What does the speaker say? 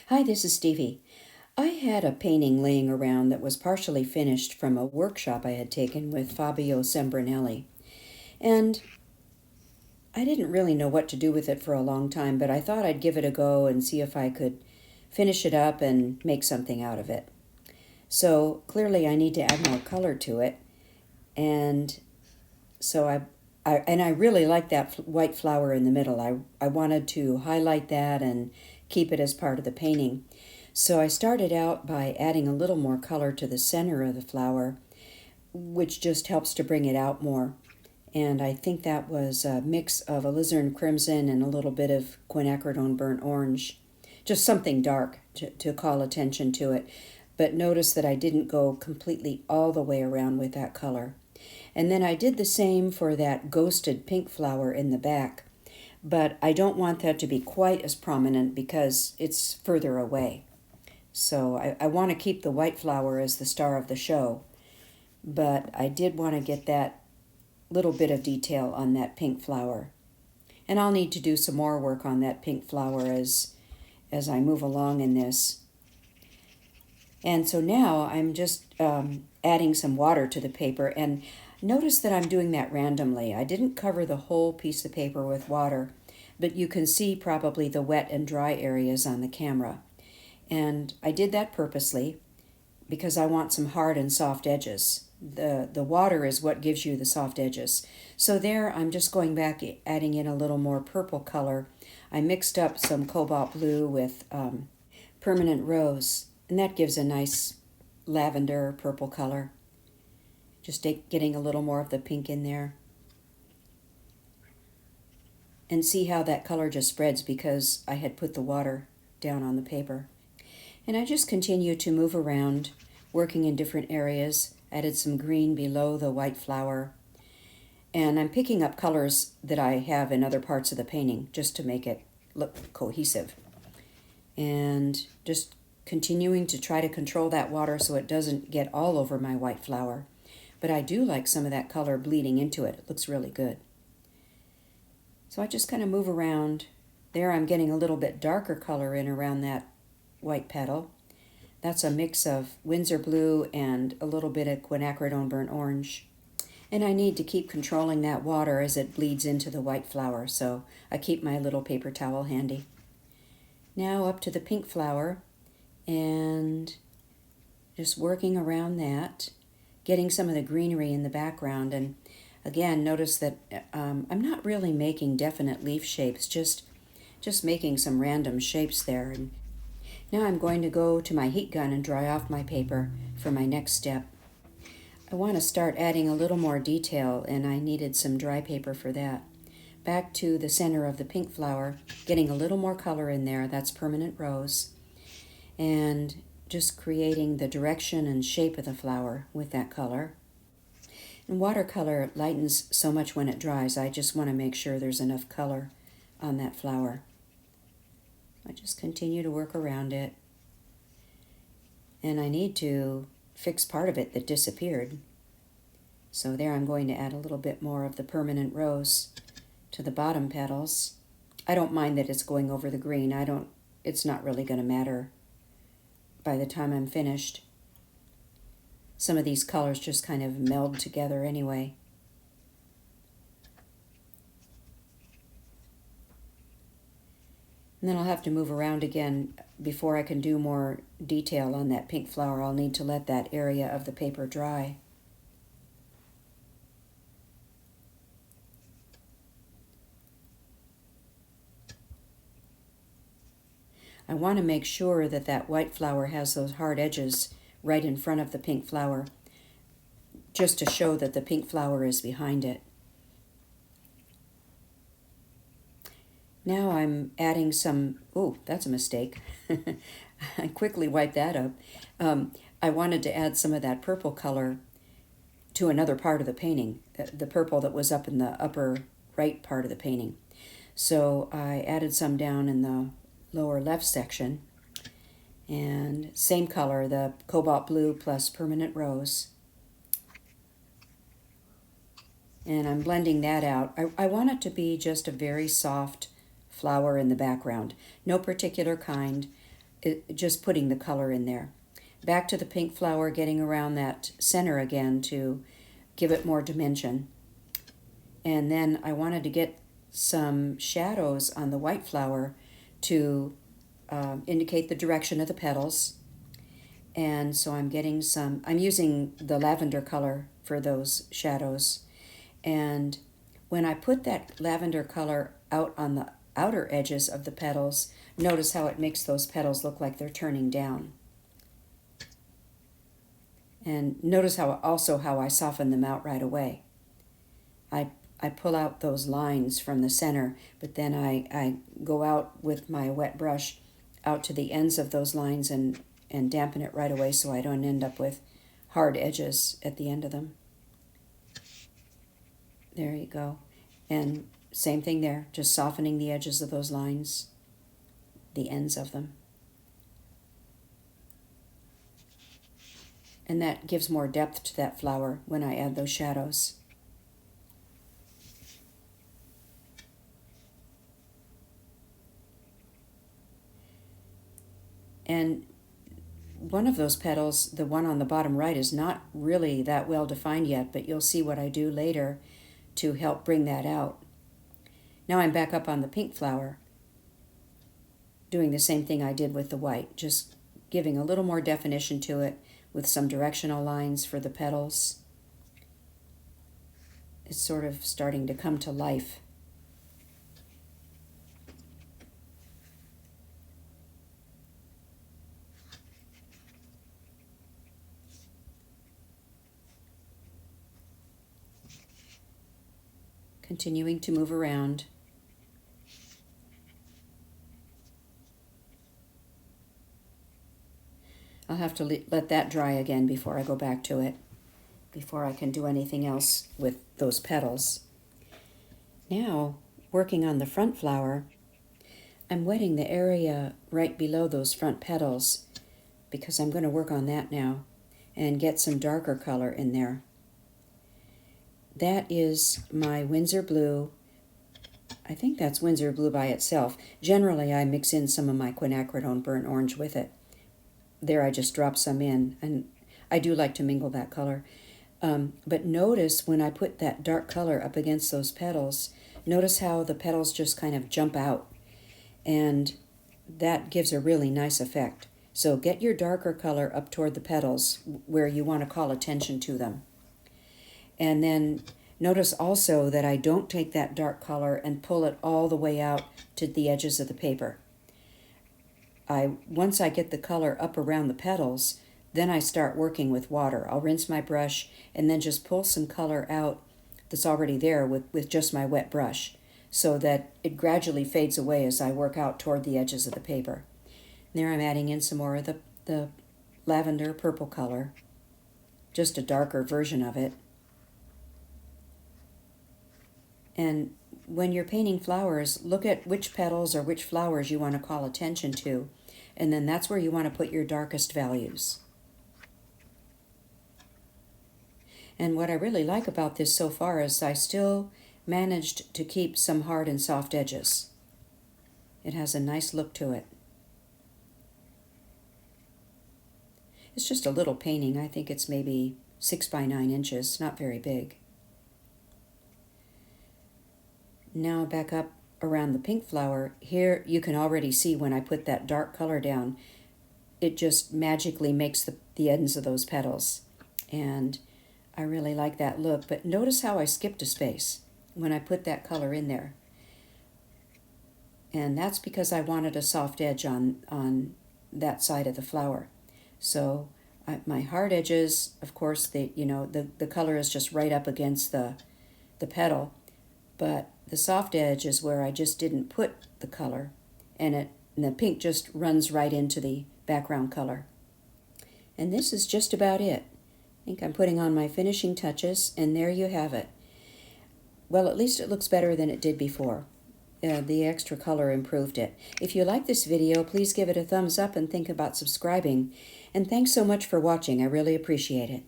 Hi, this is Stevie. I had a painting laying around that was partially finished from a workshop I had taken with Fabio Sembrinelli. And I didn't really know what to do with it for a long time, but I thought I'd give it a go and see if I could finish it up and make something out of it. So clearly I need to add more color to it. And so I really like that white flower in the middle. I wanted to highlight that and keep it as part of the painting. So I started out by adding a little more color to the center of the flower, which just helps to bring it out more. And I think that was a mix of alizarin crimson and a little bit of quinacridone burnt orange. Just something dark to call attention to it. But notice that I didn't go completely all the way around with that color. And then I did the same for that ghosted pink flower in the back. But I don't want that to be quite as prominent because it's further away. So I want to keep the white flower as the star of the show. But I did want to get that little bit of detail on that pink flower. And I'll need to do some more work on that pink flower as I move along in this. And so now I'm just adding some water to the paper, and notice that I'm doing that randomly. I didn't cover the whole piece of paper with water, but you can see probably the wet and dry areas on the camera. And I did that purposely because I want some hard and soft edges. The water is what gives you the soft edges. So there I'm just going back, adding in a little more purple color. I mixed up some cobalt blue with permanent rose, and that gives a nice lavender purple color. Just getting a little more of the pink in there. And see how that color just spreads because I had put the water down on the paper. And I just continue to move around, working in different areas. Added some green below the white flower. And I'm picking up colors that I have in other parts of the painting just to make it look cohesive. And just continuing to try to control that water so it doesn't get all over my white flower. But I do like some of that color bleeding into it. It looks really good. So I just kind of move around. There I'm getting a little bit darker color in around that white petal. That's a mix of Winsor blue and a little bit of quinacridone burnt orange. And I need to keep controlling that water as it bleeds into the white flower, so I keep my little paper towel handy. Now up to the pink flower, and just working around that, getting some of the greenery in the background. And again, notice that I'm not really making definite leaf shapes, just making some random shapes there. And now I'm going to go to my heat gun and dry off my paper for my next step. I want to start adding a little more detail, and I needed some dry paper for that. Back to the center of the pink flower, getting a little more color in there. That's permanent rose. And just creating the direction and shape of the flower with that color. And watercolor lightens so much when it dries. I just want to make sure there's enough color on that flower. I just continue to work around it. And I need to fix part of it that disappeared. So there I'm going to add a little bit more of the permanent rose to the bottom petals. I don't mind that it's going over the green. It's not really going to matter by the time I'm finished. Some of these colors just kind of meld together anyway. And then I'll have to move around again before I can do more detail on that pink flower. I'll need to let that area of the paper dry. I want to make sure that that white flower has those hard edges right in front of the pink flower, just to show that the pink flower is behind it. Now I'm adding some, that's a mistake. I quickly wiped that up. I wanted to add some of that purple color to another part of the painting, the purple that was up in the upper right part of the painting. So I added some down in the lower left section, and same color, the cobalt blue plus permanent rose. And I'm blending that out. I want it to be just a very soft flower in the background. No particular kind. just putting the color in there. Back to the pink flower, getting around that center again to give it more dimension. And then I wanted to get some shadows on the white flower to indicate the direction of the petals. And so I'm using the lavender color for those shadows. And when I put that lavender color out on the outer edges of the petals, notice how it makes those petals look like they're turning down. And notice how I soften them out right away. I pull out those lines from the center, but then I go out with my wet brush out to the ends of those lines and dampen it right away so I don't end up with hard edges at the end of them. There you go. And same thing there, just softening the edges of those lines, the ends of them. And that gives more depth to that flower when I add those shadows. And one of those petals, the one on the bottom right, is not really that well defined yet, but you'll see what I do later to help bring that out. Now I'm back up on the pink flower, doing the same thing I did with the white, just giving a little more definition to it with some directional lines for the petals. It's sort of starting to come to life. Continuing to move around. I'll have to let that dry again before I go back to it, before I can do anything else with those petals. Now, working on the front flower, I'm wetting the area right below those front petals because I'm going to work on that now and get some darker color in there. That is my Winsor Blue. I think that's Winsor Blue by itself. Generally, I mix in some of my quinacridone burnt orange with it. There I just drop some in, and I do like to mingle that color. But notice when I put that dark color up against those petals, notice how the petals just kind of jump out, and that gives a really nice effect. So get your darker color up toward the petals where you want to call attention to them. And then notice also that I don't take that dark color and pull it all the way out to the edges of the paper. Once I get the color up around the petals, then I start working with water. I'll rinse my brush and then just pull some color out that's already there with just my wet brush so that it gradually fades away as I work out toward the edges of the paper. There I'm adding in some more of the lavender purple color, just a darker version of it. And when you're painting flowers, look at which petals or which flowers you want to call attention to, and then that's where you want to put your darkest values. And what I really like about this so far is I still managed to keep some hard and soft edges. It has a nice look to it. It's just a little painting. I think it's maybe 6 by 9 inches, not very big. Now back up around the pink flower. Here you can already see when I put that dark color down, it just magically makes the ends of those petals. And I really like that look. But notice how I skipped a space when I put that color in there. And that's because I wanted a soft edge on that side of the flower. So my hard edges, of course, the color is just right up against the petal. But the soft edge is where I just didn't put the color, and the pink just runs right into the background color. And this is just about it. I think I'm putting on my finishing touches, and there you have it. Well, at least it looks better than it did before. The extra color improved it. If you like this video, please give it a thumbs up and think about subscribing. And thanks so much for watching. I really appreciate it.